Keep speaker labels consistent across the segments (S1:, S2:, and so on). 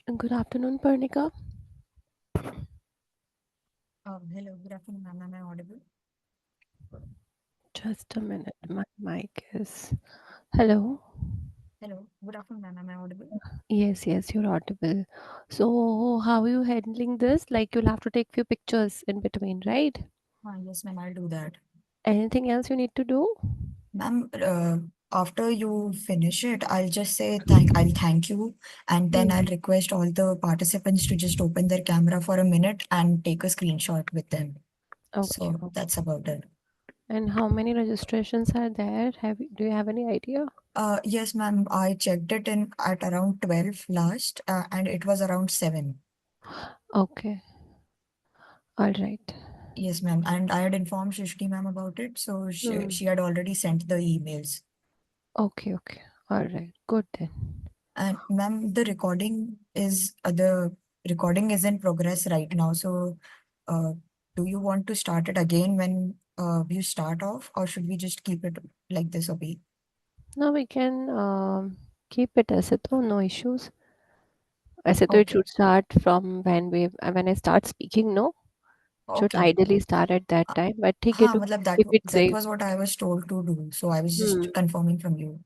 S1: Good afternoon, Pernika.
S2: Hello, good afternoon, ma'am. Am I audible?
S1: Just a minute. My mic is. Hello.
S2: Hello, good afternoon, ma'am. Am I audible?
S1: Yes, yes, you're audible. So, how are you handling this? Like, you'll have to take few pictures in between, right?
S2: Yes, ma'am, I'll do that.
S1: Anything else you need to do?
S2: Ma'am, after you finish it, I'll just say I'll thank you, and then I'll
S1: Hmm.
S2: request all the participants to just open their camera for a minute and take a screenshot with them.
S1: Okay.
S2: So
S1: Okay.
S2: that's about it.
S1: And how many registrations are there? Do you have any idea?
S2: Yes, ma'am, I checked it in at around 12 last, and it was around 7.
S1: Okay. All right.
S2: Yes, ma'am, and I had informed Shrishti ma'am about it, so
S1: Hmm.
S2: she had already sent the emails.
S1: Okay. Okay. All right. Good then.
S2: And ma'am, the recording is in progress right now. So, uh, do you want to start it again when you start off, or should we just keep it like this, Abhi?
S1: Now we can keep it as it. No issues. ऐसे तो it
S2: Okay,
S1: should start from when I start speaking, no? Should
S2: okay.
S1: ideally start at that
S2: Uh,
S1: time, but ठीक है
S2: हाँ,
S1: to
S2: मतलब
S1: keep it
S2: that
S1: safe.
S2: was what I was told to do. So I was
S1: Hmm.
S2: just confirming from you.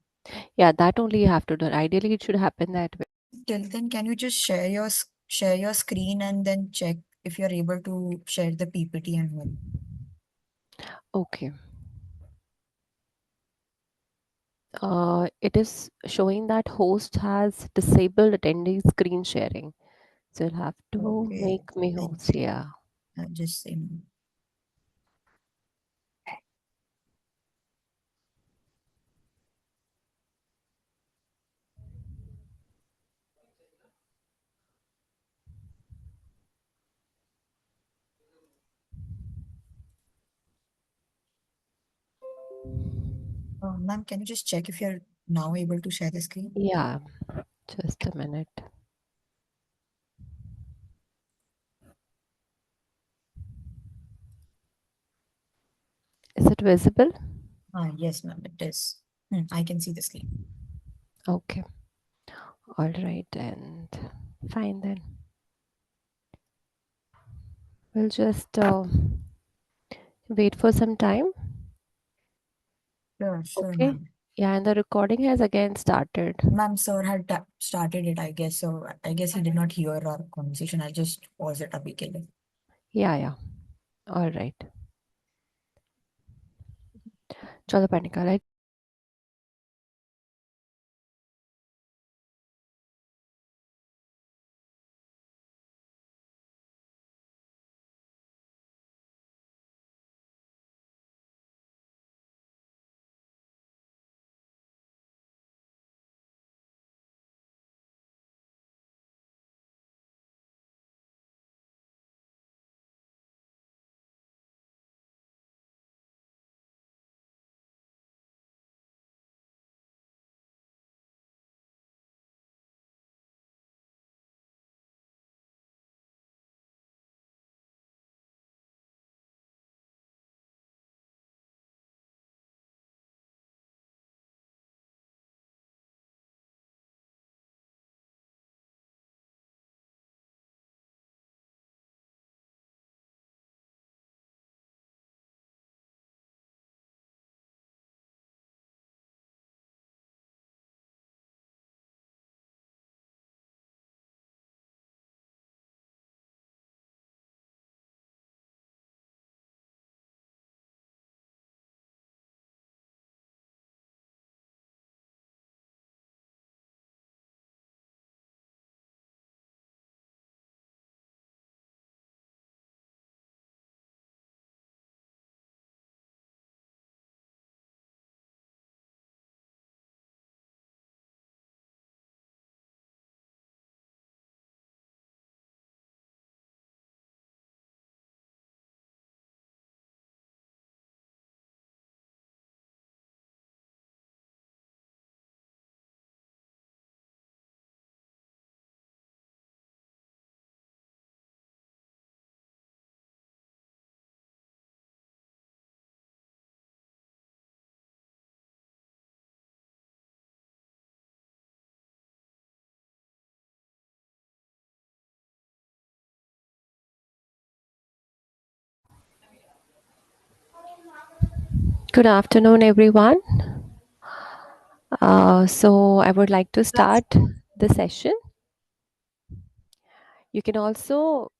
S1: Yeah, that only you have to do. Ideally, it should happen that way.
S2: Till then, can you just share your screen and then check if you're able to share the PPT and all?
S1: Okay. It is showing that host has disabled attendee screen sharing. So you'll have to
S2: Okay,
S1: make me
S2: then
S1: host. Yeah.
S2: just say. Ma'am, can you just check if you're now able to share the screen?
S1: Yeah. Just a minute. Is it visible?
S2: Yes, ma'am, it is. I can see the screen.
S1: Okay. All right. And fine then. We'll just wait for some time.
S2: Sure,
S1: Okay.
S2: ma'am.
S1: Yeah, and the recording has again started.
S2: Ma'am, sir had started it, I guess. So I guess he did not hear our conversation. I'll just pause it up.
S1: Yeah, yeah. All right. चलो पढ़ने का Good afternoon, everyone. So, I would like to start the session. You can also,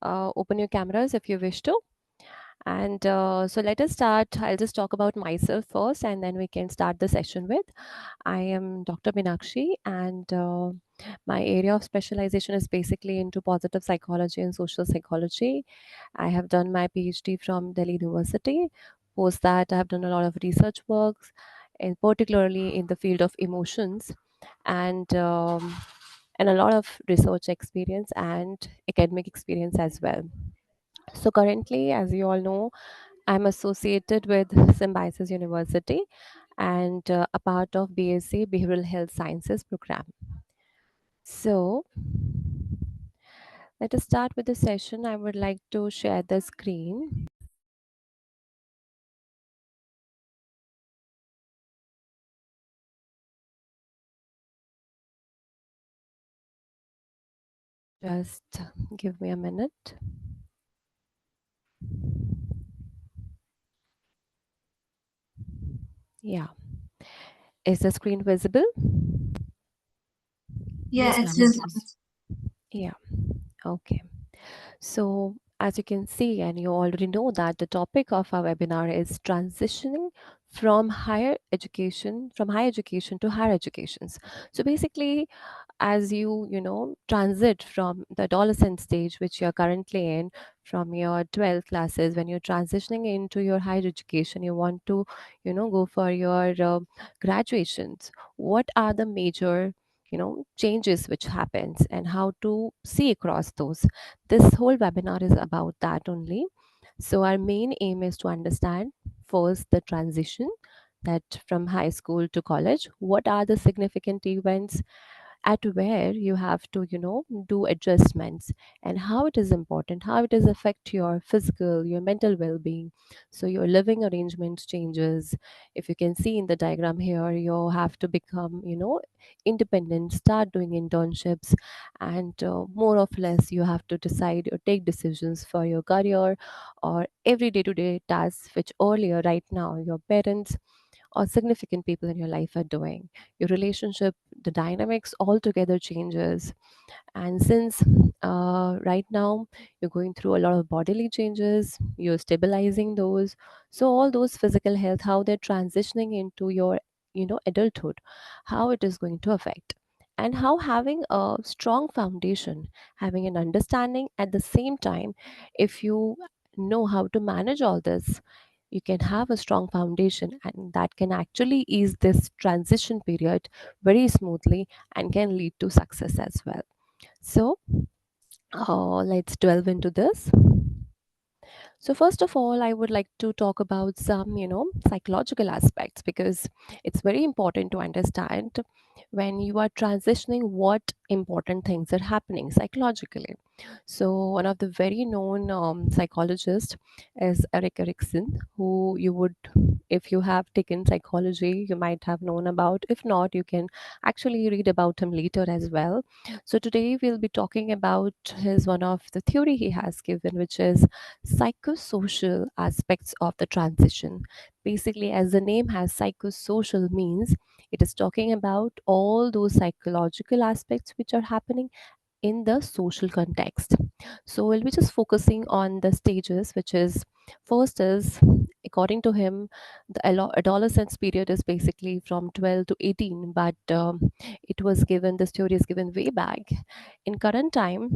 S1: open your cameras if you wish to. And so, let us start. I'll just talk about myself first, and then we can start the session with. I am Dr. Minakshi, and my area of specialization is basically into positive psychology and social psychology. I have done my PhD from Delhi University. Post that, I have done a lot of research works, and particularly in the field of emotions, and and a lot of research experience and academic experience as well. So currently, as you all know, I'm associated with Symbiosis University and a part of BSc Behavioral Health Sciences program. So let us start with the session. I would like to share the screen. Just give me a minute. Yeah. Is the screen visible?
S2: Yes,
S3: Yeah, it's
S2: ma'am, it
S3: visible.
S2: is.
S1: Yeah. Okay. So, as you can see, and you already know that the topic of our webinar is transitioning from higher education to higher educations. So basically, as you transit from the adolescent stage which you're currently in, from your 12th classes, when you're transitioning into your higher education, you want to go for your graduations. What are the major changes which happens and how to see across those? This whole webinar is about that only. So our main aim is to understand first the transition, that from high school to college, what are the significant events at where you have to do adjustments, and how it is important, how it is affect your physical, your mental well-being. So your living arrangements changes. If you can see in the diagram here, you have to become independent, start doing internships, and more or less you have to decide or take decisions for your career or every day-to-day tasks which earlier right now your parents or significant people in your life are doing. Your relationship, the dynamics altogether changes. And since right now you're going through a lot of bodily changes, you're stabilizing those. So all those physical health, how they're transitioning into your adulthood, how it is going to affect. And how having a strong foundation, having an understanding at the same time, if you know how to manage all this, you can have a strong foundation, and that can actually ease this transition period very smoothly and can lead to success as well. So let's delve into this. So first of all, I would like to talk about some psychological aspects, because it's very important to understand when you are transitioning what important things are happening psychologically. So one of the very known psychologists is Eric Erikson, who you would, if you have taken psychology, you might have known about. If not, you can actually read about him later as well. So today we'll be talking about his one of the theory he has given, which is psychosocial aspects of the transition. Basically, as the name has, psychosocial means it is talking about all those psychological aspects which are happening in the social context. So we'll be just focusing on the stages, which is first is, according to him, the adolescence period is basically from 12 to 18, but it was given, this theory is given way back. In current time,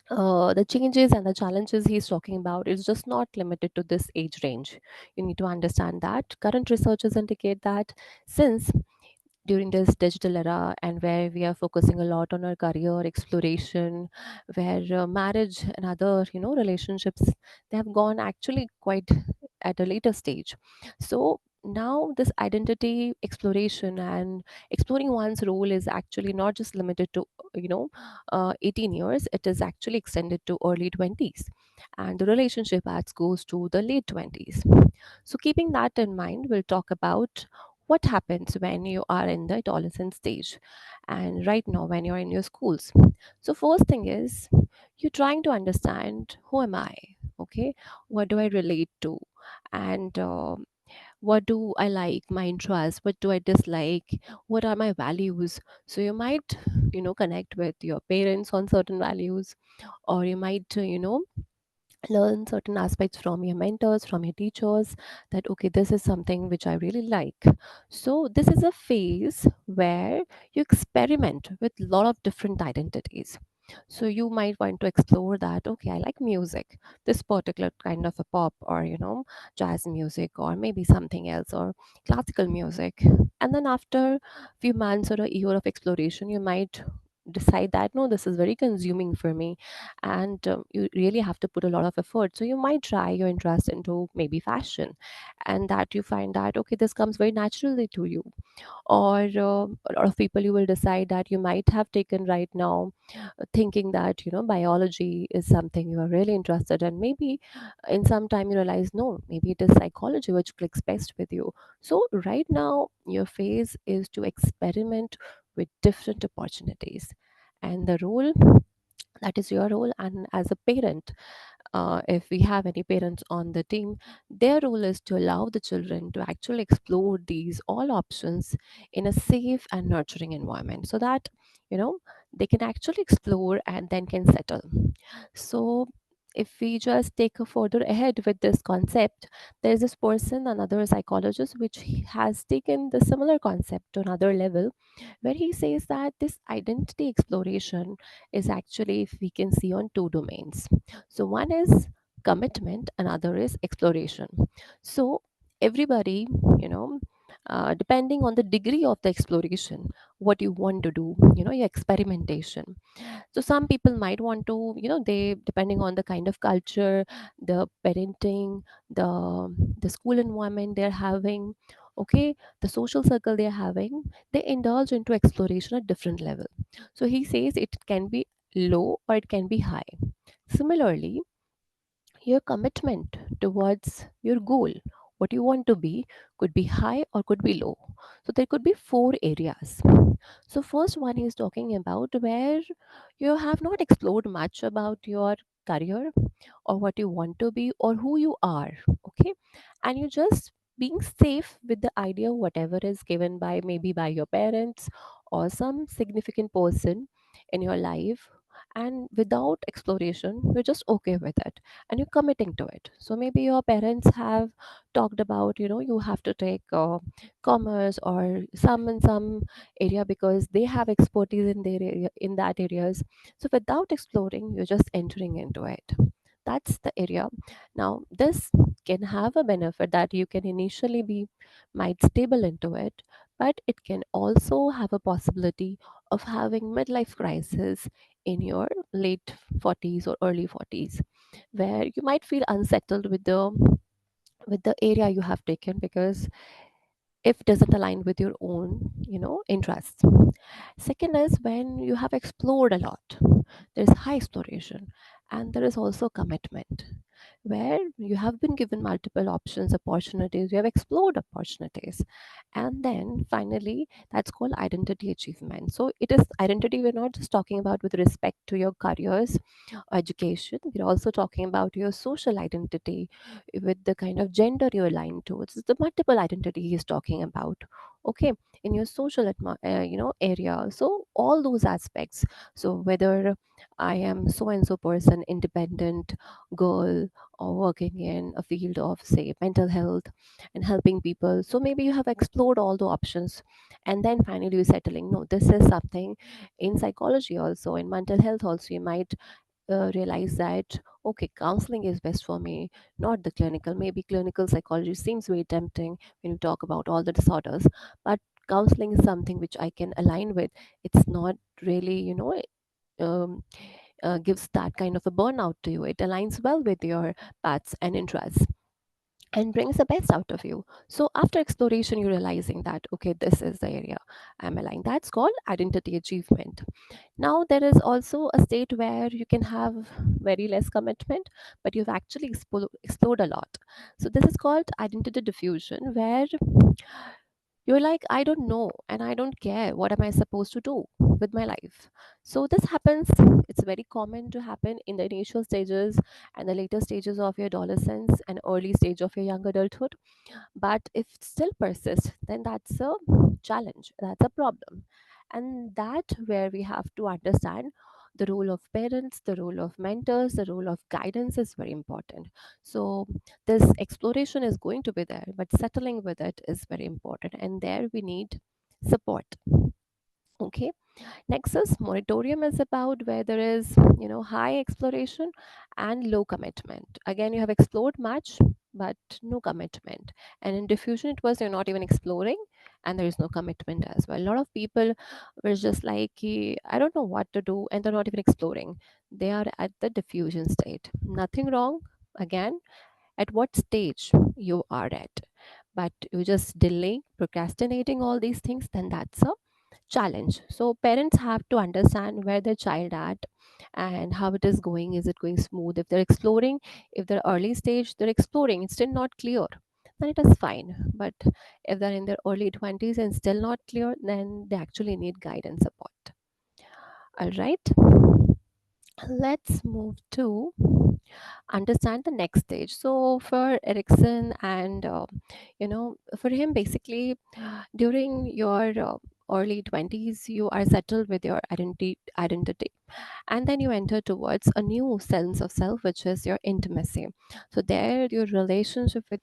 S1: the changes and the challenges he's talking about is just not limited to this age range. You need to understand that current researchers indicate that since during this digital era, and where we are focusing a lot on our career exploration, where marriage and other relationships, they have gone actually quite at a later stage. So now this identity exploration and exploring one's role is actually not just limited to 18 years, it is actually extended to early 20s, and the relationship acts goes to the late 20s. So keeping that in mind, we'll talk about what happens when you are in the adolescent stage and right now when you're in your schools. So first thing is, you're trying to understand, who am I? Okay, what do I relate to? and what do I like, my interests, what do I dislike, what are my values. So you might, connect with your parents on certain values, or you might, learn certain aspects from your mentors, from your teachers, that okay, this is something which I really like. So this is a phase where you experiment with a lot of different identities. So you might want to explore that, okay, I like music, this particular kind of a pop, or jazz music, or maybe something else, or classical music. And then after few months or a year of exploration, you might decide that no, this is very consuming for me, and you really have to put a lot of effort. So you might try your interest into maybe fashion, and that you find that okay, this comes very naturally to you. Or a lot of people, you will decide that you might have taken right now, thinking that biology is something you are really interested in. Maybe in some time you realize no, maybe it is psychology which clicks best with you. So right now your phase is to experiment with different opportunities, and the role, that is your role. And as a parent, if we have any parents on the team, their role is to allow the children to actually explore these all options in a safe and nurturing environment, so that you know they can actually explore and then can settle. So if we just take a further ahead with this concept, there's this person, another psychologist, which he has taken the similar concept to another level, where he says that this identity exploration is actually, if we can see, on two domains. So one is commitment, another is exploration. So everybody, you know, depending on the degree of the exploration, what you want to do, your experimentation. So some people might want to, they, depending on the kind of culture, the parenting, the school environment they're having, okay, the social circle they're having, they indulge into exploration at different level. So he says it can be low or it can be high. Similarly, your commitment towards your goal, what you want to be, could be high or could be low. So there could be four areas. So first one is talking about where you have not explored much about your career, or what you want to be, or who you are. Okay, and you just being safe with the idea whatever is given by, maybe by your parents or some significant person in your life, and without exploration you're just okay with it, and you're committing to it. So maybe your parents have talked about, you have to take commerce or some in some area because they have expertise in their area, in that areas. So without exploring, you're just entering into it. That's the area. Now this can have a benefit that you can initially be might stable into it, but it can also have a possibility of having midlife crisis in your late 40s or early 40s, where you might feel unsettled with the area you have taken, because if it doesn't align with your own interests. Second is when you have explored a lot, there is high exploration, and there is also commitment, where you have been given multiple options, opportunities, you have explored opportunities. And then finally, that's called identity achievement. So it is identity, we're not just talking about with respect to your careers or education, we're also talking about your social identity, with the kind of gender you align to. It's the multiple identity he's talking about. Okay, in your social area. So all those aspects. So whether I am so and so person, independent girl, or working in a field of say mental health and helping people, so maybe you have explored all the options, and then finally you're settling no, this is something. In psychology also, in mental health also, you might realize that okay, counseling is best for me, not the clinical. Maybe clinical psychology seems very tempting when you talk about all the disorders, but counseling is something which I can align with. It's not really um, gives that kind of a burnout to you. It aligns well with your paths and interests and brings the best out of you. So after exploration, you're realizing that okay, this is the area I'm aligned. That's called identity achievement. Now there is also a state where you can have very less commitment, but you've actually explored a lot. So this is called identity diffusion, where you're like, I don't know and I don't care. What am I supposed to do with my life? So this happens, it's very common to happen in the initial stages and the later stages of your adolescence and early stage of your young adulthood. But if it still persists, then that's a challenge, that's a problem. And that where we have to understand the role of parents, the role of mentors, the role of guidance is very important. So this exploration is going to be there, but settling with it is very important, and there we need support. Okay. Nexus moratorium is about where there is, high exploration and low commitment. Again, you have explored much, but no commitment. And in diffusion, it was you're not even exploring, and there is no commitment as well. A lot of people were just like, I don't know what to do, and they're not even exploring. They are at the diffusion state. Nothing wrong. Again, at what stage you are at, but you just delaying, procrastinating all these things, then that's a challenge. So parents have to understand where their child at and how it is going. Is it going smooth? If they're exploring, if they're early stage, they're exploring, it's still not clear, then it is fine. But if they're in their early 20s and still not clear, then they actually need guidance support. All right, let's move to understand the next stage. So for Erickson and for him basically, during your early 20s you are settled with your identity, and then you enter towards a new sense of self, which is your intimacy. So there your relationship with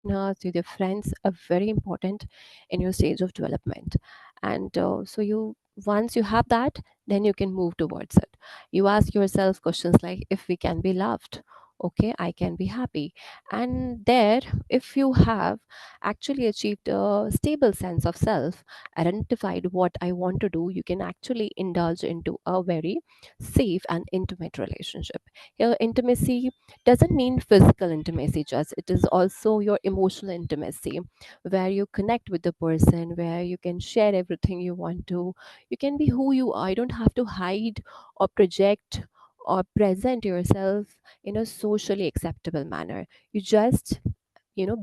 S1: your partners, with your friends are very important in your stage of development. And so you, once you have that, then you can move towards it. You ask yourself questions like, if we can be loved, okay, I can be happy. And there, if you have actually achieved a stable sense of self, identified what I want to do, you can actually indulge into a very safe and intimate relationship. Here, intimacy doesn't mean physical intimacy, just it is also your emotional intimacy, where you connect with the person, where you can share everything you want to. You can be who you are. You don't have to hide or project or present yourself in a socially acceptable manner. You just,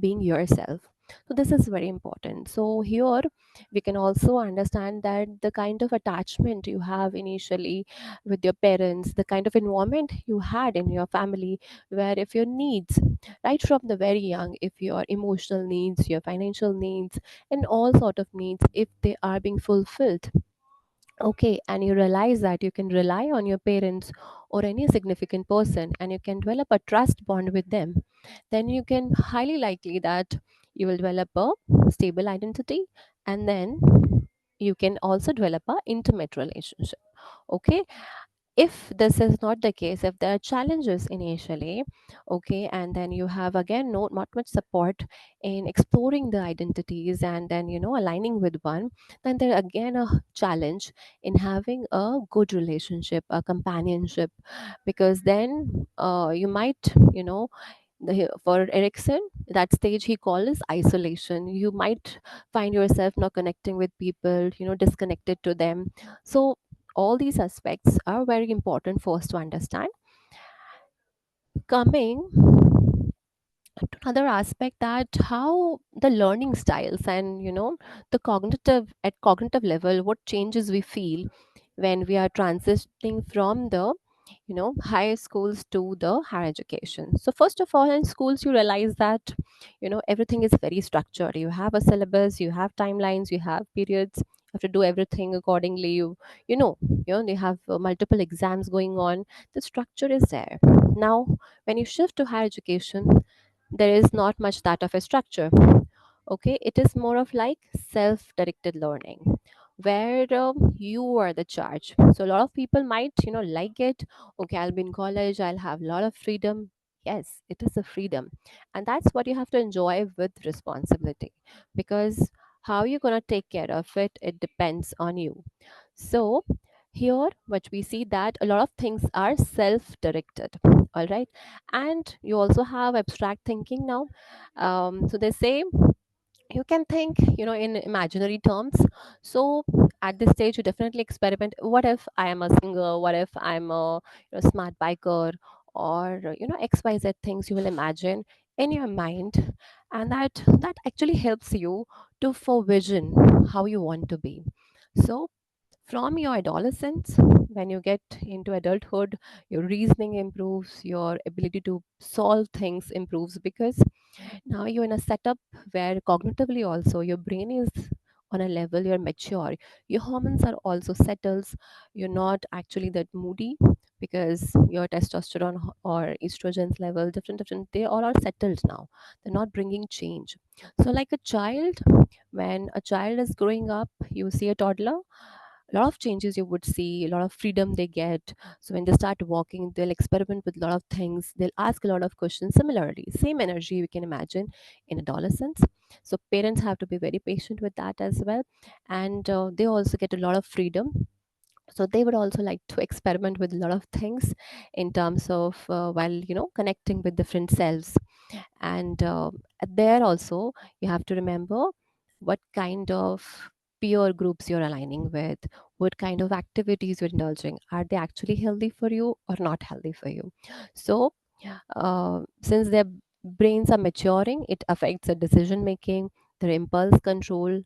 S1: being yourself. So this is very important. So here we can also understand that the kind of attachment you have initially with your parents, the kind of environment you had in your family, where if your needs right from the very young, if your emotional needs, your financial needs, and all sort of needs, if they are being fulfilled, okay, and you realize that you can rely on your parents or any significant person and you can develop a trust bond with them, then you can highly likely that you will develop a stable identity, and then you can also develop a intimate relationship. Okay, if this is not the case, if there are challenges initially, okay, and then you have again not much support in exploring the identities and then aligning with one, then there again a challenge in having a good relationship, a companionship, because then you might, for Erickson, that stage he calls isolation. You might find yourself not connecting with people, disconnected to them. So all these aspects are very important for us to understand. Coming to another aspect, that how the learning styles and the cognitive, at cognitive level, what changes we feel when we are transitioning from the higher schools to the higher education. So first of all, in schools you realize that everything is very structured. You have a syllabus, you have timelines, you have periods, you have to do everything accordingly. They have multiple exams going on. The structure is there. Now when you shift to higher education, there is not much that of a structure. Okay, it is more of like self-directed learning, where you are the charge. So a lot of people might like it. Okay, I'll be in college, I'll have a lot of freedom. Yes, it is a freedom, and that's what you have to enjoy with responsibility, because how you're going to take care of it, it depends on you. So here what we see that a lot of things are self-directed. All right, and you also have abstract thinking now. So they say you can think in imaginary terms. So at this stage you definitely experiment. What if I am a singer? What if I'm a smart biker? Or xyz things you will imagine in your mind, and that actually helps you to vision how you want to be. So from your adolescence, when you get into adulthood, your reasoning improves, your ability to solve things improves, because now you're in a setup where cognitively also your brain is on a level, you're mature, your hormones are also settles, you're not actually that moody, because your testosterone or estrogen's level, different, they all are settled now, they're not bringing change. So like a child, when a child is growing up, you see a toddler, a lot of changes you would see, a lot of freedom they get. So when they start walking, they'll experiment with a lot of things, they'll ask a lot of questions. Similarly, same energy we can imagine in adolescence. So parents have to be very patient with that as well. And they also get a lot of freedom, so they would also like to experiment with a lot of things in terms of while connecting with different selves. And there also you have to remember what kind of peer groups you're aligning with, what kind of activities you're indulging, are they actually healthy for you or not healthy for you. So since their brains are maturing, it affects their decision making, their impulse control,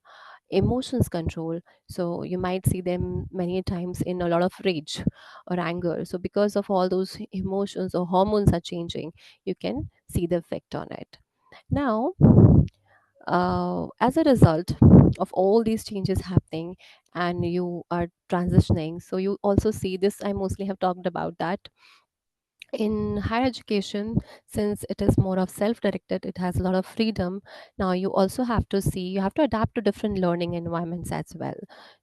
S1: emotions control. So you might see them many times in a lot of rage or anger. So because of all those emotions or hormones are changing, you can see the effect on it. Now, as a result of all these changes happening and you are transitioning, so you also see this, I mostly have talked about that in higher education, since it is more of self-directed, it has a lot of freedom. Now you also have to see, you have to adapt to different learning environments as well.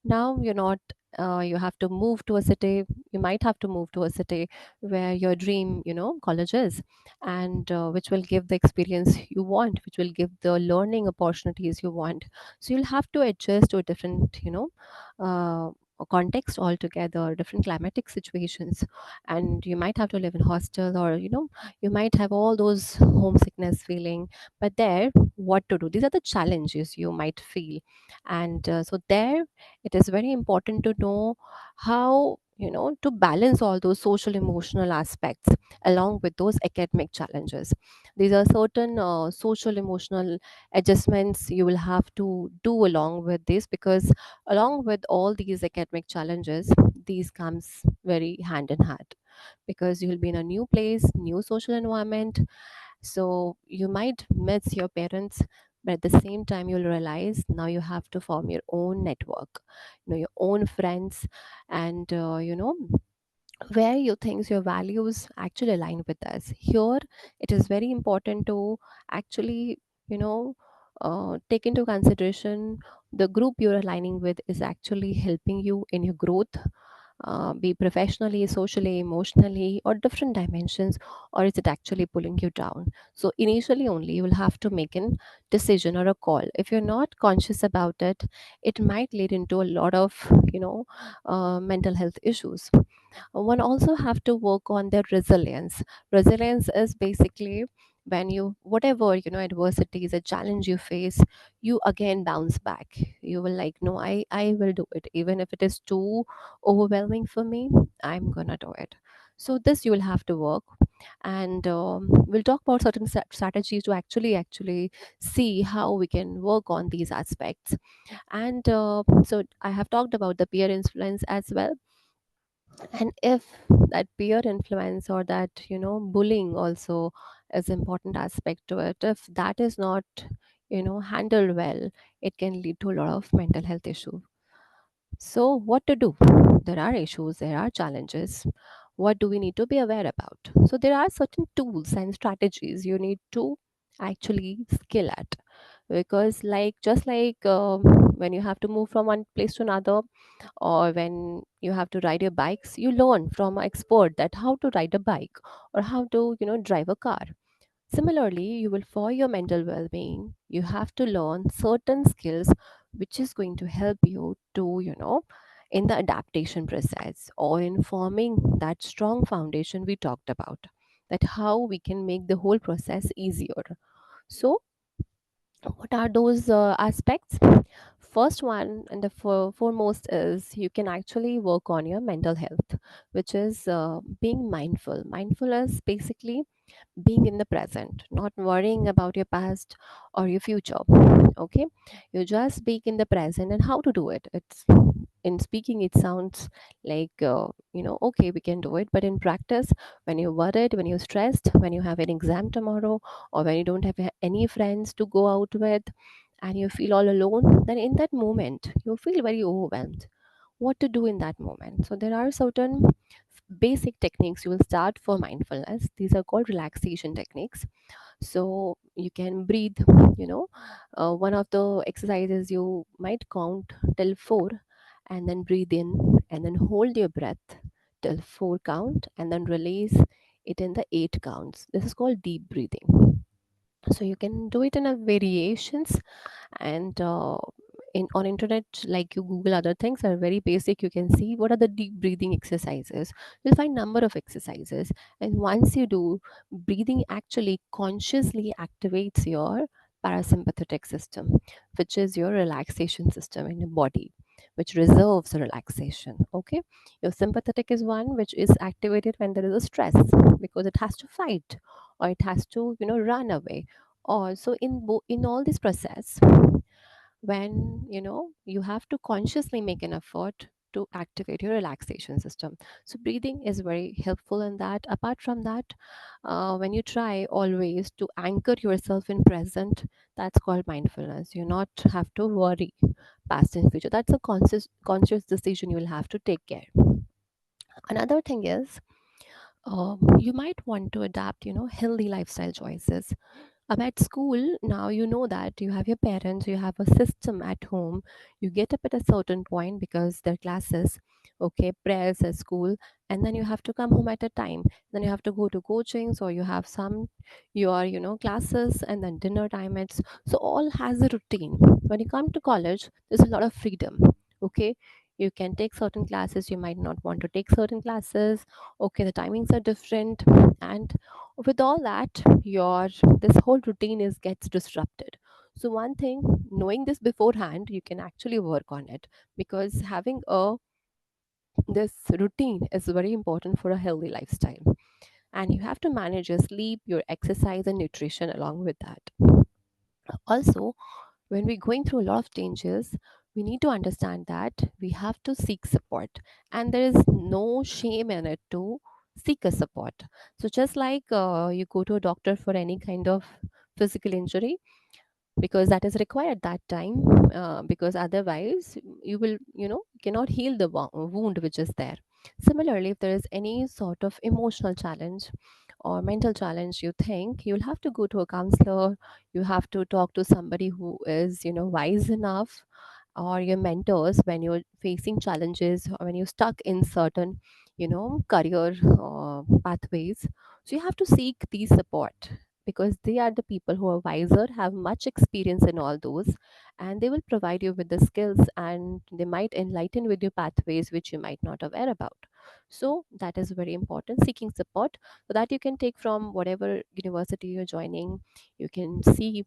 S1: Now you're not you have to move to a city, you might have to move to a city where your dream college is, and which will give the experience you want, which will give the learning opportunities you want. So you'll have to adjust to a different uh, context altogether, different climatic situations, and you might have to live in hostel, or you might have all those homesickness feeling. But there, what to do, these are the challenges you might feel. And so there, it is very important to know how to balance all those social emotional aspects along with those academic challenges. These are certain social emotional adjustments you will have to do along with this, because along with all these academic challenges, these comes very hand in hand, because you'll be in a new place, new social environment. So you might miss your parents, but at the same time, you'll realize now you have to form your own network, your own friends, and where you think your values actually align with us. Here, it is very important to actually, you know, take into consideration the group you're aligning with is actually helping you in your growth, be professionally, socially, emotionally, or different dimensions, or is it actually pulling you down? So initially only you will have to make a decision or a call. If you're not conscious about it, it might lead into a lot of mental health issues. One also have to work on their resilience. Resilience is basically when you, whatever adversities, a challenge you face, you again bounce back. You will like, no, I will do it, even if it is too overwhelming for me, I'm gonna do it. So this you will have to work. And we'll talk about certain strategies to actually see how we can work on these aspects. And so I have talked about the peer influence as well. And if that peer influence or that bullying also is important aspect to it, if that is not handled well, it can lead to a lot of mental health issue. So what to do? There are issues, there are challenges. What do we need to be aware about? So there are certain tools and strategies you need to actually skill at, because like just like when you have to move from one place to another, or when you have to ride your bikes, you learn from an expert that how to ride a bike or how to drive a car. Similarly, you will, for your mental well-being, you have to learn certain skills which is going to help you to in the adaptation process, or in forming that strong foundation we talked about, that how we can make the whole process easier. So what are those aspects? first one and the foremost is you can actually work on your mental health, which is being mindful. Mindful is basically being in the present, not worrying about your past or your future. Okay, you just speak in the present, and how to do it? It's in speaking, it sounds like okay, we can do it, but in practice, when you're worried, when you're stressed, when you have an exam tomorrow, or when you don't have any friends to go out with, and you feel all alone, then in that moment you feel very overwhelmed. What to do in that moment? So there are certain basic techniques you will start for mindfulness. These are called relaxation techniques. So you can breathe, you know one of the exercises, you might count till 4, and then breathe in, and then hold your breath till 4 count, and then release it in the 8 counts. This is called deep breathing. So you can do it in a variations, and in on internet, like you google other things are very basic, you can see what are the deep breathing exercises. You'll find number of exercises, and once you do, breathing actually consciously activates your parasympathetic system, which is your relaxation system in your body, which reserves relaxation. Okay, your sympathetic is one which is activated when there is a stress, because it has to fight, or it has to run away. Also in all this process, when you have to consciously make an effort to activate your relaxation system. So breathing is very helpful in that. Apart from that, when you try always to anchor yourself in present, that's called mindfulness. You not have to worry past and future. That's a conscious decision you will have to take care. Another thing is, you might want to adapt healthy lifestyle choices. At school, now you know that you have your parents, you have a system at home. You get up at a certain point because there are classes, okay, prayers at school, and then you have to come home at a time. Then you have to go to coachings, or you have some your classes, and then dinner time. It's so all has a routine. When you come to college, there's a lot of freedom. Okay, you can take certain classes, you might not want to take certain classes. Okay, the timings are different, and with all that, your this whole routine is gets disrupted. So one thing, knowing this beforehand, you can actually work on it, because having a this routine is very important for a healthy lifestyle, and you have to manage your sleep, your exercise, and nutrition along with that. Also, when we're going through a lot of changes, we need to understand that we have to seek support, and there is no shame in it to seek a support. So just like you go to a doctor for any kind of physical injury, because that is required that time, because otherwise you will cannot heal the wound which is there. Similarly, if there is any sort of emotional challenge or mental challenge, you think you'll have to go to a counselor, you have to talk to somebody who is wise enough, or your mentors, when you're facing challenges, or when you're stuck in certain career pathways. So you have to seek these support, because they are the people who are wiser, have much experience in all those, and they will provide you with the skills, and they might enlighten with your pathways which you might not aware about. So that is very important, seeking support, so that you can take from whatever university you're joining. You can see,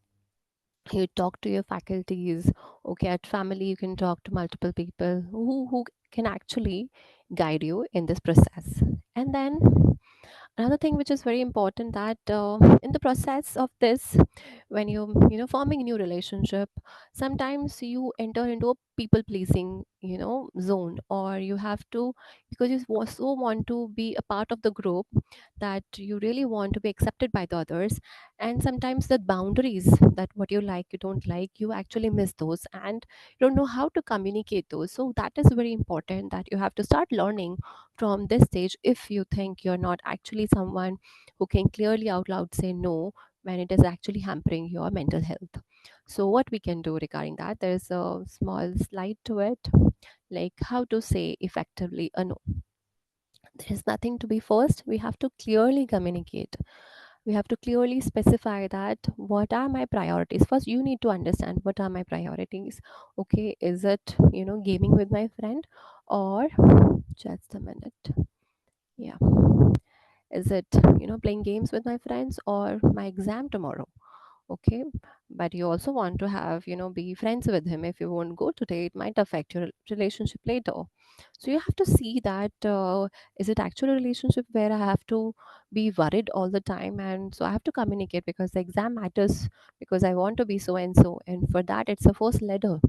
S1: you talk to your faculties. Okay, at family you can talk to multiple people who can actually guide you in this process. And then another thing which is very important, that in the process of this, when you forming a new relationship, sometimes you enter into a people pleasing zone, or you have to, because you so want to be a part of the group, that you really want to be accepted by the others, and sometimes the boundaries, that what you like, you don't like, you actually miss those, and you don't know how to communicate those. So that is very important, that you have to start learning from this stage, if you think you're not actually someone who can clearly out loud say no when it is actually hampering your mental health. So what we can do regarding that, there's a small slide to it, like how to say effectively a no. There is nothing to be first, we have to clearly communicate, we have to clearly specify that what are my priorities. First you need to understand what are my priorities. Okay, is it gaming with my friend, or just a minute, yeah, is it playing games with my friends, or my exam tomorrow? Okay, but you also want to have, be friends with him. If you won't go today, it might affect your relationship later. So you have to see that, is it actually a relationship where I have to be worried all the time, and so I have to communicate because the exam matters, because I want to be so and so, and for that it's a first ladder,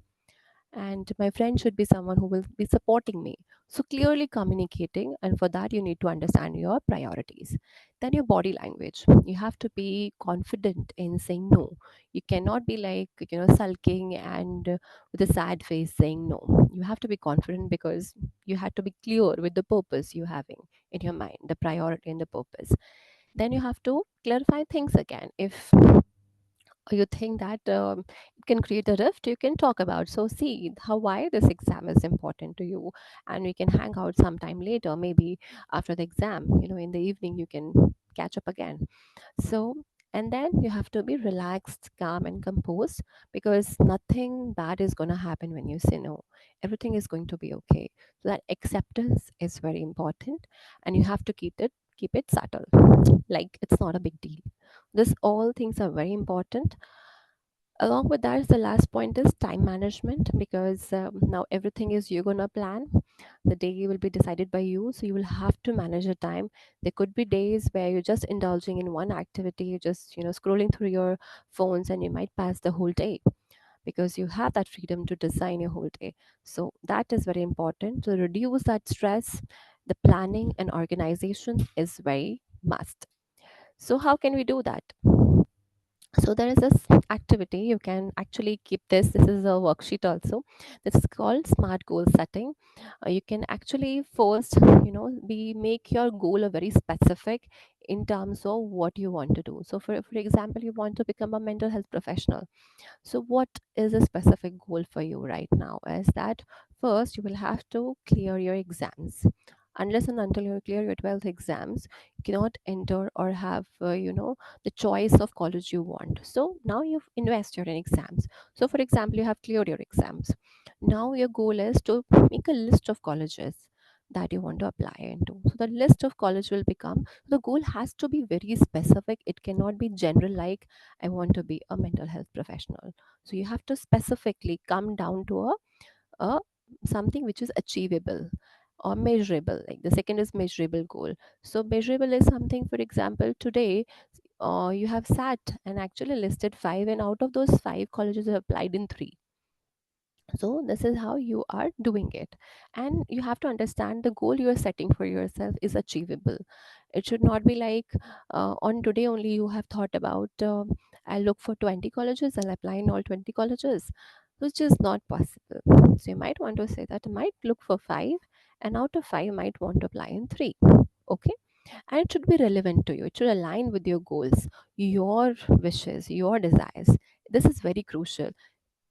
S1: and my friend should be someone who will be supporting me. So clearly communicating, and for that you need to understand your priorities. Then your body language, you have to be confident in saying no. You cannot be like, sulking and with a sad face saying no. You have to be confident because you have to be clear with the purpose you having in your mind, the priority and the purpose. Then you have to clarify things again. If you think that it can create a rift, you can talk about, so see how why this exam is important to you, and we can hang out sometime later, maybe after the exam, in the evening you can catch up again. So, and then you have to be relaxed, calm, and composed, because nothing bad is going to happen when you say no. Everything is going to be okay. So that acceptance is very important, and you have to keep it subtle, like it's not a big deal. This all things are very important. Along with that, the last point is time management, because now everything is you're gonna plan. The day will be decided by you, so you will have to manage your time. There could be days where you're just indulging in one activity, you're just scrolling through your phones, and you might pass the whole day, because you have that freedom to design your whole day. So that is very important to reduce that stress. The planning and organization is very must. So how can we do that? So there is this activity, you can actually keep this is a worksheet also. This is called smart goal setting. You can actually first, be make your goal a very specific in terms of what you want to do. So for example, you want to become a mental health professional. So what is a specific goal for you right now is that first you will have to clear your exams. Unless and until you clear your 12th exams, you cannot enter or have, the choice of college you want. So now you've invested in exams. So for example, you have cleared your exams. Now your goal is to make a list of colleges that you want to apply into. So the list of college will become, the goal has to be very specific. It cannot be general, like I want to be a mental health professional. So you have to specifically come down to a something which is achievable or measurable. Like the second is measurable goal. So measurable is something, for example, today you have sat and actually listed five, and out of those five colleges you have applied in three. So this is how you are doing it, and you have to understand the goal you are setting for yourself is achievable. It should not be like, on today only you have thought about, I'll look for 20 colleges, I'll apply in all 20 colleges, which is not possible. So you might want to say that I might look for five, and out of five you might want to apply in three. Okay, and it should be relevant to you, it should align with your goals, your wishes, your desires. This is very crucial.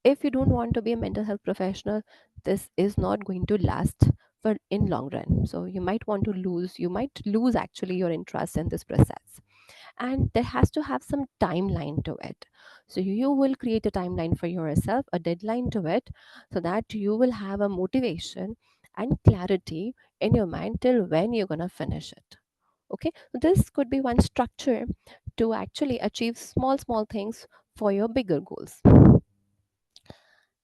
S1: If you don't want to be a mental health professional, this is not going to last for in long run. So you might lose actually your interest in this process, and there has to have some timeline to it. So you will create a timeline for yourself, a deadline to it, so that you will have a motivation and clarity in your mind till when you're going to finish it. Okay, so this could be one structure to actually achieve small things for your bigger goals.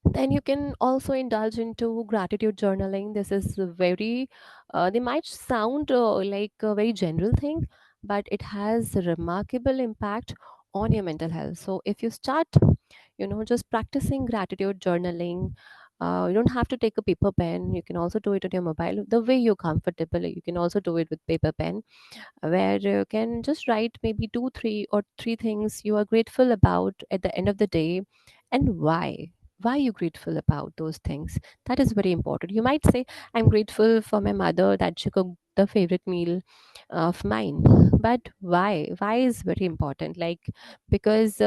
S1: Then you can also indulge into gratitude journaling. This is a very, they might sound like a very general thing, but it has a remarkable impact on your mental health. So if you start, just practicing gratitude journaling, you don't have to take a paper pen. You can also do it on your mobile the way you're comfortable. You can also do it with paper pen, where you can just write maybe two, three things you are grateful about at the end of the day, and why you grateful about those things. That is very important. You might say, I'm grateful for my mother that she cooked the favorite meal of mine, but why is very important, like, because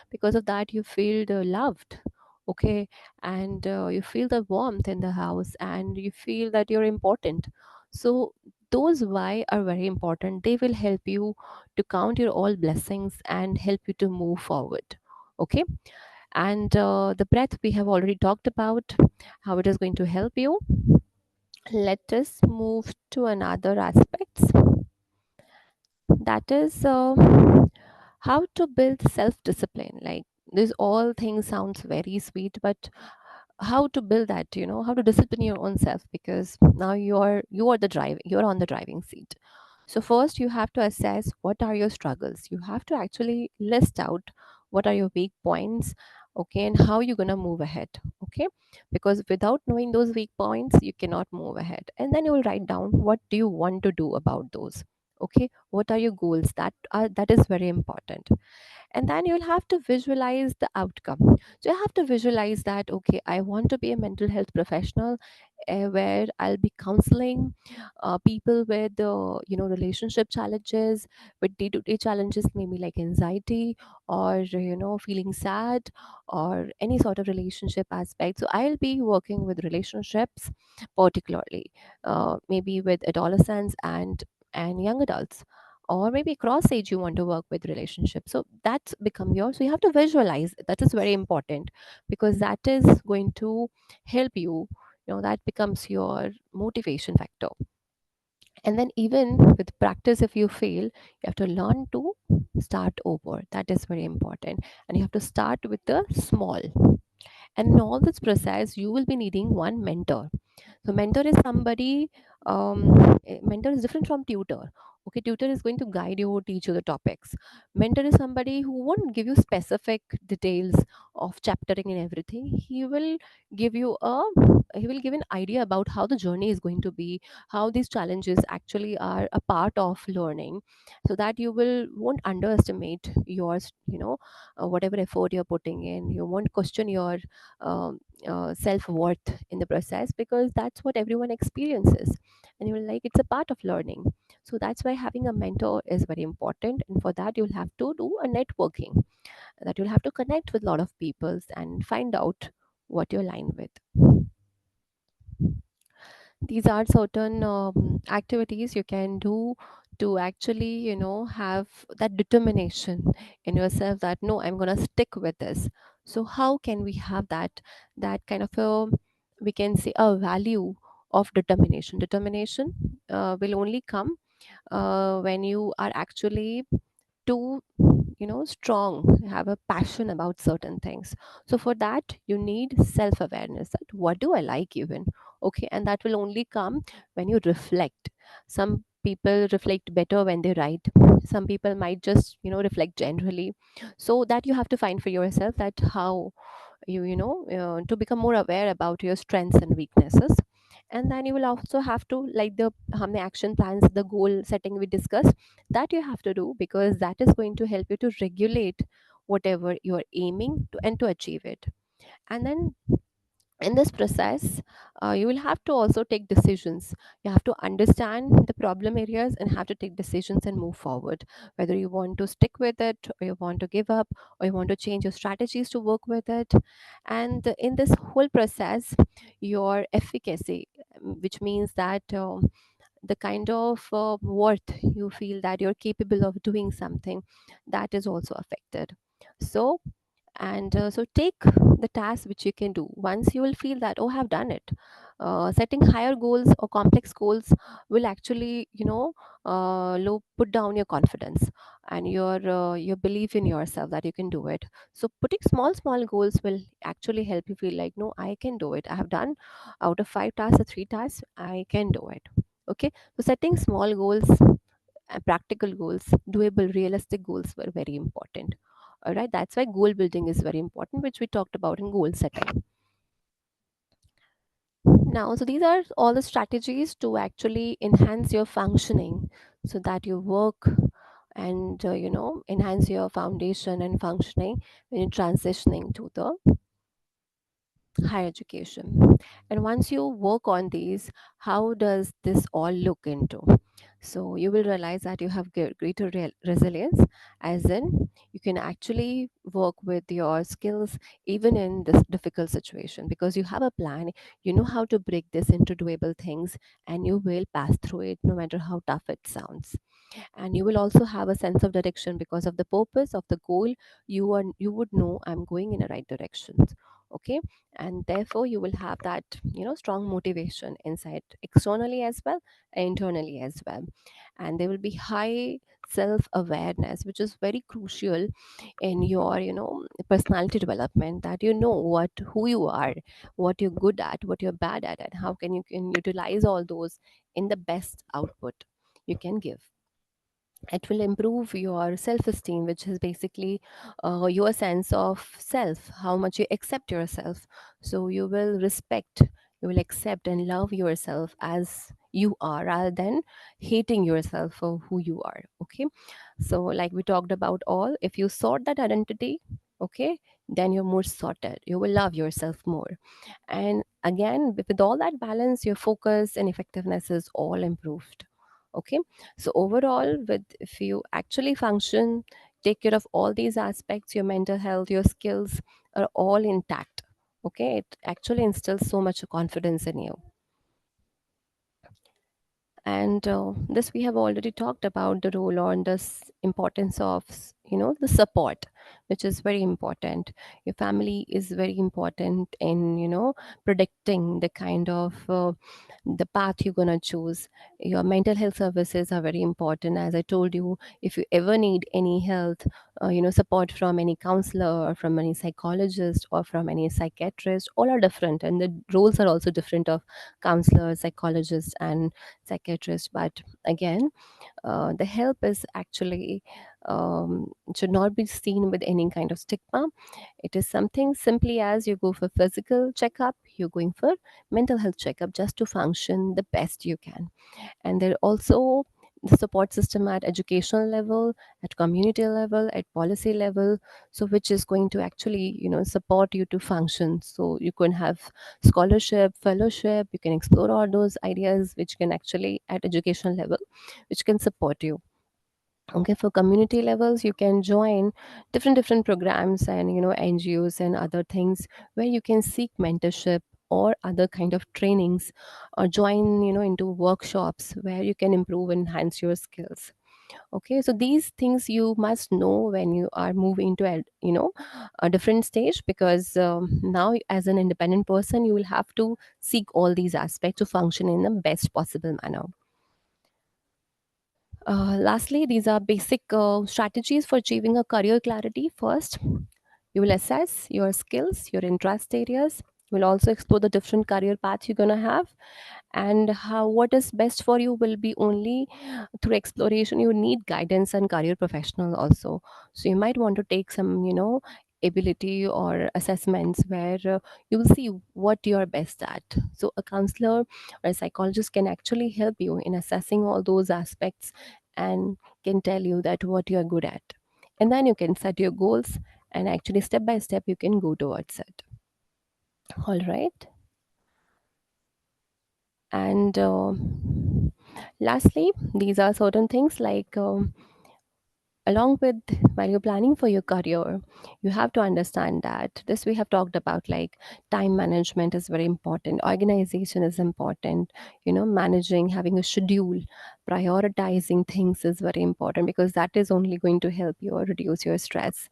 S1: because of that you feel loved. Okay, and you feel the warmth in the house, and you feel that you're important. So those why are very important. They will help you to count your all blessings and help you to move forward. Okay, and the breath we have already talked about, how it is going to help you. Let us move to another aspects, that is How to build self discipline. Like, these all things sounds very sweet, but how to build that, how to discipline your own self, because now you are the drive you're on the driving seat. So first you have to assess what are your struggles. You have to actually list out what are your weak points, okay, and how you're going to move ahead, okay, because without knowing those weak points you cannot move ahead. And then you will write down what do you want to do about those, okay, what are your goals, that is very important. And then you'll have to visualize the outcome. So you have to visualize that, okay, I want to be a mental health professional, where I'll be counseling people with relationship challenges, with day-to-day challenges, maybe like anxiety, or feeling sad, or any sort of relationship aspect. So I'll be working with relationships, particularly maybe with adolescents and young adults, or maybe cross age you want to work with relationships. So that's become yours. So you have to visualize. That is very important, because that is going to help you. That becomes your motivation factor. And then even with practice, if you fail, you have to learn to start over. That is very important. And you have to start with the small. And in all this process, you will be needing one mentor. So mentor is somebody, mentor is different from tutor. Okay, tutor is going to guide you, teach you the topics. Mentor is somebody who won't give you specific details of chaptering and everything. Give you a he will give an idea about how the journey is going to be, how these challenges actually are a part of learning, so that you will won't underestimate yours, whatever effort you're putting in. You won't question your um, self-worth in the process, because that's what everyone experiences, and you will like it's a part of learning. So that's why having a mentor is very important, and for that you'll have to do a networking, that you'll have to connect with a lot of people and find out what you're aligned with. These are certain activities you can do to actually have that determination in yourself, that no, I'm going to stick with this. So how can we have that kind of a, we can say, a value of determination will only come when you are actually too strong, have a passion about certain things. So for that you need self awareness, that what do I like even, okay, and that will only come when you reflect. Some people reflect better when they write, some people might just reflect generally. So that you have to find for yourself, that how to become more aware about your strengths and weaknesses. And then you will also have to, like, the how many action plans, the goal setting we discussed, that you have to do, because that is going to help you to regulate whatever you're aiming to and to achieve it. And then in this process, you will have to also take decisions. You have to understand the problem areas and have to take decisions and move forward, whether you want to stick with it, or you want to give up, or you want to change your strategies to work with it. And in this whole process, your efficacy, which means that the kind of worth you feel that you're capable of doing something, that is also affected. So, and so take the task which you can do. Once you will feel that, oh, I've done it, setting higher goals or complex goals will actually put down your confidence and your belief in yourself that you can do it. So putting small goals will actually help you feel like, no, I can do it. I have done out of 5 tasks or 3 tasks, I can do it. Okay, so setting small goals, practical goals, doable, realistic goals were very important. All right, that's why goal building is very important, which we talked about in goal setting. Now, so these are all the strategies to actually enhance your functioning, so that you work and enhance your foundation and functioning when you're transitioning to the higher education. And once you work on these, how does this all look into? So you will realize that you have greater resilience, as in you can actually work with your skills even in this difficult situation, because you have a plan, you know how to break this into doable things, and you will pass through it no matter how tough it sounds. And you will also have a sense of direction, because of the purpose of the goal. You would know, I'm going in the right direction. Okay, and therefore you will have that, strong motivation inside, externally as well, internally as well. And there will be high self awareness, which is very crucial in your, personality development, that you know what who you are, what you're good at, what you're bad at, and how can utilize all those in the best output you can give. It will improve your self esteem, which is basically your sense of self, how much you accept yourself. So you will respect, you will accept and love yourself as you are, rather than hating yourself for who you are. Okay, so like we talked about, all if you sort that identity, okay, then you're more sorted, you will love yourself more. And again, with all that balance, your focus and effectiveness is all improved. Okay, so overall, with if you actually function, take care of all these aspects, your mental health, your skills are all intact. Okay, it actually instills so much confidence in you. And this we have already talked about the role or the importance of the support, which is very important. Your family is very important in predicting the kind of the path you're going to choose. Your mental health services are very important, as I told you. If you ever need any health support from any counselor or from any psychologist or from any psychiatrist, all are different, and the roles are also different of counselor, psychologist, and psychiatrist. But again, the help is actually should not be seen with any kind of stigma. It is something simply as you go for physical checkup, you're going for mental health checkup, just to function the best you can. And there also the support system at educational level, at community level, at policy level, so which is going to actually support you to function. So you can have scholarship, fellowship, you can explore all those ideas which can actually at educational level, which can support you. Okay, for community levels, you can join different programs and NGOs and other things, where you can seek mentorship or other kind of trainings, or join into workshops where you can improve and enhance your skills. Okay, so these things you must know when you are moving to a different stage, because now as an independent person, you will have to seek all these aspects to function in the best possible manner. Lastly, these are basic strategies for achieving a career clarity. First, you will assess your skills, your interest areas. You will also explore the different career paths you're going to have, and how what is best for you will be only through exploration. You need guidance and career professional also. So you might want to take some ability or assessments where you will see what you are best at. So a counselor or a psychologist can actually help you in assessing all those aspects, and can tell you that what you are good at, and then you can set your goals, and actually step by step you can go towards it. All right. And lastly, these are certain things like along with, while you're planning for your career, you have to understand that this we have talked about, like time management is very important, organization is important, managing, having a schedule, prioritizing things is very important, because that is only going to help you or reduce your stress.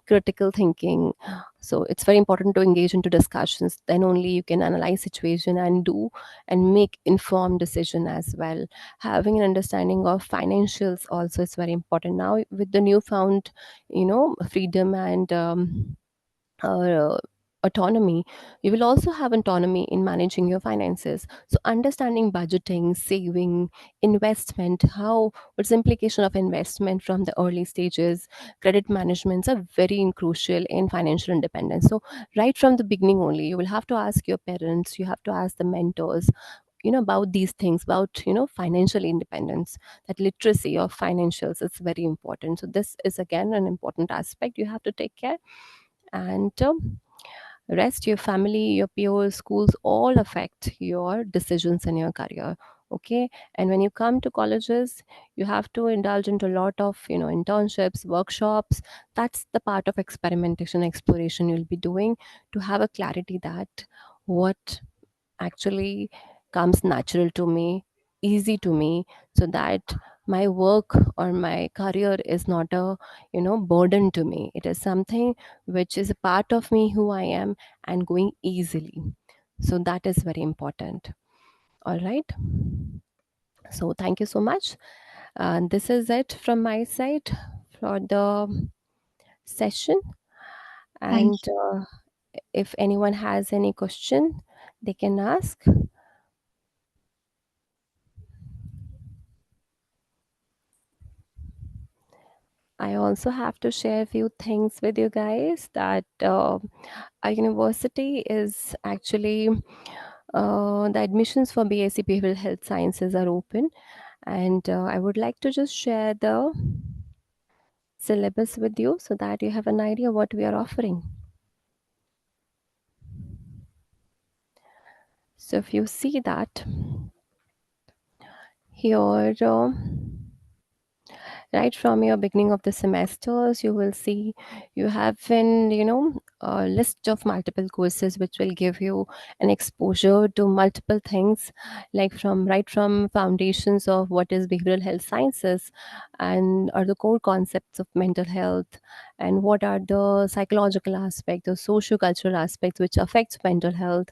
S1: Critical thinking, so it's very important to engage into discussions, then only you can analyze situation and do and make informed decision as well. Having an understanding of financials also is very important now with the newfound freedom and uh, autonomy. You will also have autonomy in managing your finances, so understanding budgeting, saving, investment, how what's the implication of investment from the early stages, credit managements are very crucial in financial independence. So right from the beginning only, you will have to ask your parents, you have to ask the mentors about these things, about financial independence. That literacy of financials is very important. So this is again an important aspect you have to take care. And rest, your family, your peers, schools all affect your decisions in your career. Okay, and when you come to colleges, you have to indulge into a lot of internships, workshops. That's the part of experimentation, exploration you'll be doing, to have a clarity that what actually comes natural to me, easy to me, so that my work or my career is not a burden to me. It is something which is a part of me, who I am, and going easily. So that is very important. All right. So thank you so much. And this is it from my side for the session.
S2: Thank
S1: And if anyone has any question, they can ask. I also have to share a few things with you guys that our university is actually the admissions for BSc Behavioral Health Sciences are open, and I would like to just share the syllabus with you so that you have an idea what we are offering. So if you see that here, right from your beginning of the semesters, you will see you have an a list of multiple courses which will give you an exposure to multiple things, like from foundations of what is behavioral health sciences and are the core concepts of mental health, and what are the psychological aspects, the socio-cultural aspects which affects mental health.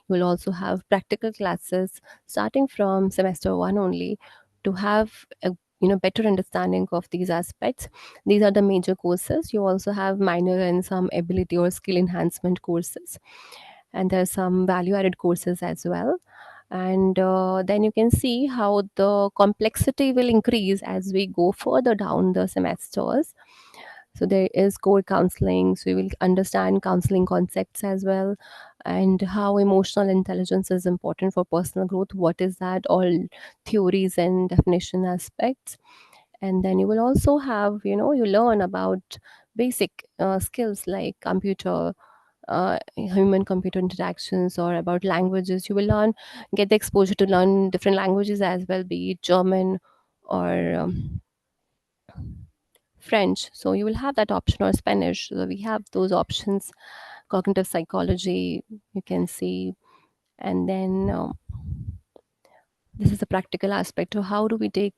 S1: You will also have practical classes starting from semester 1 only to have a better understanding of these aspects. These are the major courses. You also have minor and some ability or skill enhancement courses, and there are some value added courses as well. And then you can see how the complexity will increase as we go further down the semesters. So there is core counseling, so you will understand counseling concepts as well, and how emotional intelligence is important for personal growth. What is that? All theories and definition aspects. And then you will also have, you learn about basic skills like computer, human computer interactions, or about languages. You will get the exposure to learn different languages as well, be it German or French. So you will have that option, or Spanish. So we have those options. Cognitive psychology, you can see. And then this is a practical aspect to how do we take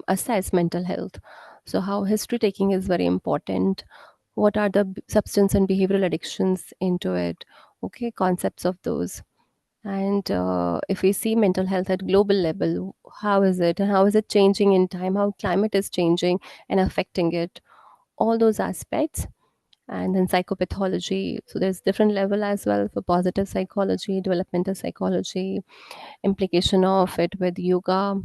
S1: assess mental health. So how history taking is very important. What are the substance and behavioral addictions into it? Okay, concepts of those. And if we see mental health at global level, how is it, and how is it changing in time, how climate is changing and affecting it, all those aspects. And then psychopathology, so there's different level as well for positive psychology, developmental psychology, implication of it with yoga.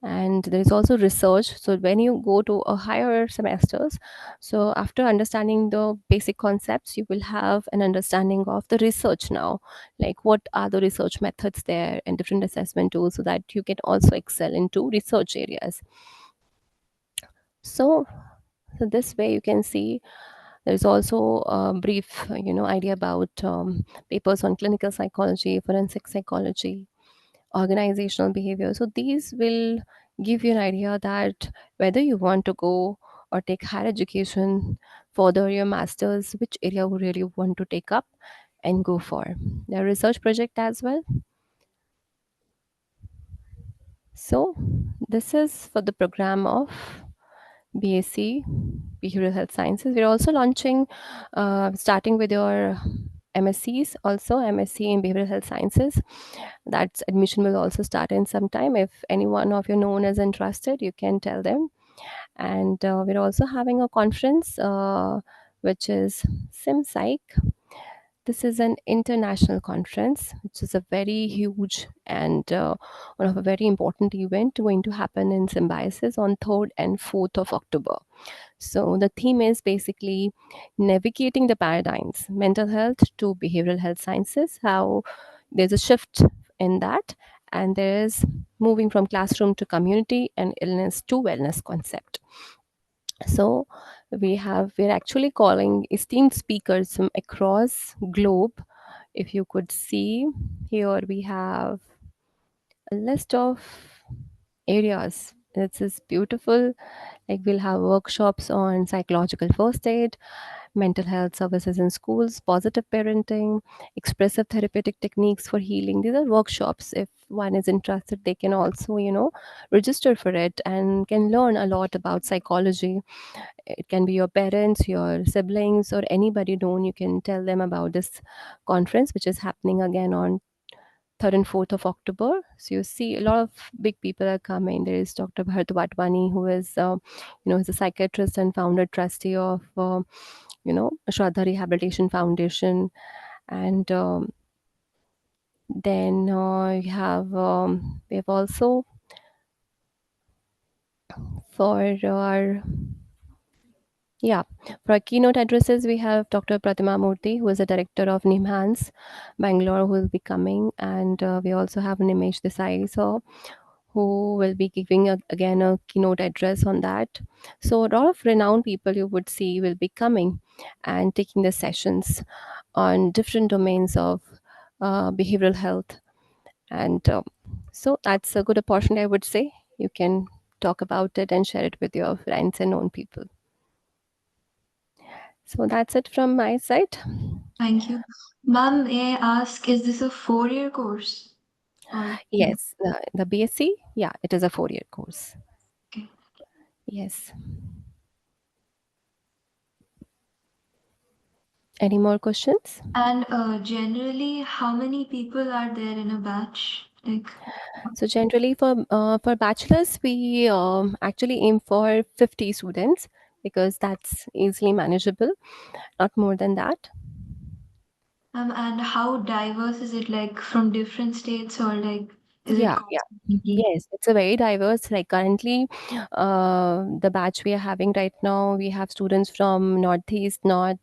S1: And there is also research. So when you go to a higher semesters, so after understanding the basic concepts, you will have an understanding of the research now, like what are the research methods there and different assessment tools, so that you can also excel into research areas. So so this way you can see there's also a brief idea about papers on clinical psychology, forensic psychology, organizational behavior. So these will give you an idea that whether you want to go or take higher education, further your masters, which area you really want to take up and go for. There are research project as well. So this is for the program of BSc Behavioral Health Sciences. We're also launching, starting with your MSCs, also MSc in Behavioral Health Sciences. That admission will also start in some time. If anyone of you known is interested, you can tell them. And we're also having a conference, which is SimPsych. This is an international conference, which is a very huge and one of a very important event going to happen in Symbiosis on 3rd and 4th of October. So the theme is basically navigating the paradigms, mental health to behavioral health sciences, how there's a shift in that, and there is moving from classroom to community and illness to wellness concept. So we're actually calling esteemed speakers from across globe. If you could see here, we have a list of areas This is beautiful. Like we'll have workshops on psychological first aid, mental health services in schools, positive parenting, expressive therapeutic techniques for healing. These are workshops. If one is interested, they can also, register for it and can learn a lot about psychology. It can be your parents, your siblings, or anybody known. You can tell them about this conference, which is happening again on 3rd and 4th of October. So you see a lot of big people are coming. There is Dr. Bharat Watwani, who is, is a psychiatrist and founder trustee of, Shraddha Rehabilitation Foundation. And then we have also for our Yeah, for our keynote addresses, we have Dr. Pratima Murthy, who is the director of NIMHANS, Bangalore, who will be coming, and we also have Nimesh Desai, so who will be giving again a keynote address on that. So a lot of renowned people you would see will be coming and taking the sessions on different domains of behavioral health, and so that's a good opportunity, I would say. You can talk about it and share it with your friends and known people. So that's it from my side.
S3: Thank you. Ma'am, may I ask, is this a 4-year course? Or
S1: Yes, the BSc, yeah, it is a 4-year course.
S3: okay.
S1: Yes. Any more questions?
S3: And generally, how many people are there in a batch? Like,
S1: So generally for bachelors, we actually aim for 50 students because that's easily manageable, not more than that.
S3: and how diverse is it? Like from different states, or like is it
S1: Yeah, yeah.
S3: constantly?
S1: Yes, it's a very diverse. Like currently, the batch we are having right now, we have students from northeast, north,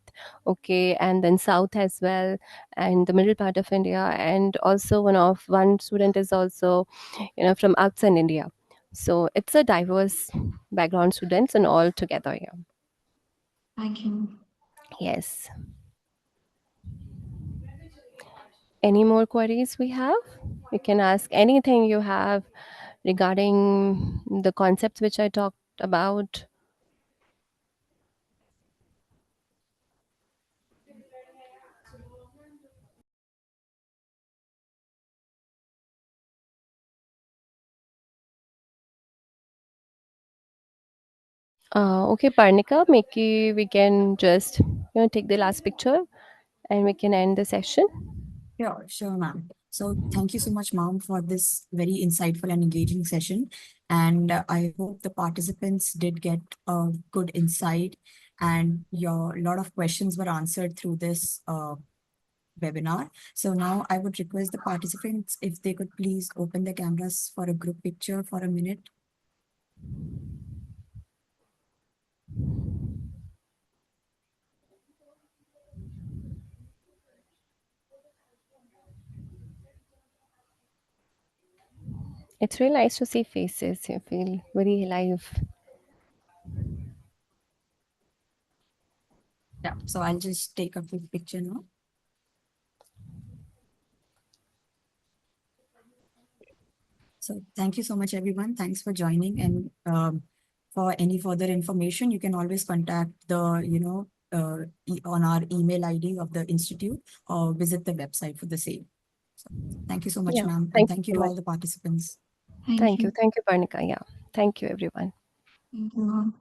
S1: okay, and then south as well, and the middle part of India, and also one student is also, from outside India. So it's a diverse background students and all together. Yeah.
S3: Thank you.
S1: Yes. Any more queries we have? You can ask anything you have regarding the concepts which I talked about. Okay, Parnika, maybe we can just take the last picture and we can end the session.
S2: Sure, ma'am. So thank you so much, ma'am, for this very insightful and engaging session. And I hope the participants did get a good insight and your lot of questions were answered through this webinar. So now I would request the participants if they could please open their cameras for a group picture for a minute.
S1: It's really nice to see faces. You feel very alive.
S2: Yeah. So I'll just take a quick picture now. So thank you so much, everyone. Thanks for joining. And for any further information, you can always contact the, on our email ID of the institute or visit the website for the same. So thank you so much,
S1: Yeah.
S2: ma'am. And
S1: Thank you
S2: thank you
S1: so
S2: to
S1: much.
S2: all the participants.
S3: Thank
S1: Thank you.
S3: you.
S1: Thank you, Parnika. Yeah. Thank you, everyone.
S3: Thank you, ma'am.